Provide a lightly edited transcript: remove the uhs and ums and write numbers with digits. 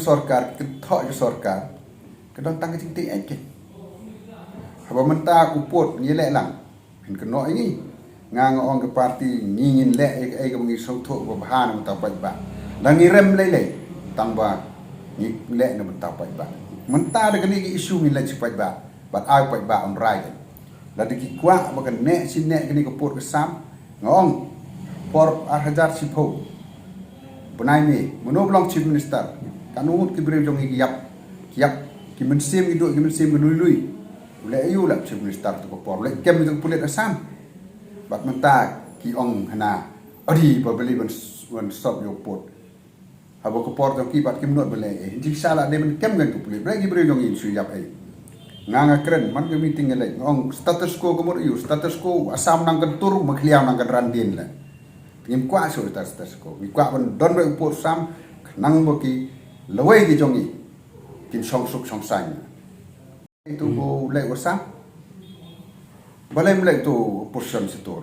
sorkar ketok je sorkar kedon tang cinti aja haba menta kuput nyelek lang hin keno ini ngang ong ke parti ngingin lek ai ke ngi sotok bahan menta ba dan ngirem lele tamba ni lek na menta ba menta de kini isu ni lek cepat ba bat ai ba on rai la de ki kwa ba kan ne sin ne kini kuput ke sam ngong por hajar sipo benai ni monoblong chief minister kanut ki breu jong yap ki mensim hidup ki mensim lui le ayu la chief minister tu por le kem tu pulit asam bat menta ki ong hana adi ba beli ban stop yo pot habo ko por to ki bat ki menot bele ji sala de men kem gan tu pulit le ki breu jong in su yap ai nganga keren man ke meeting le ong status quo ko yu status quo asam nang kan tur makhliam nang kan randin la tim kwa so status quo mi kwa ban don be por sam nang bo ki lawai ki jongi kin song suk song sang itu bo le wasam balem le tu portion situ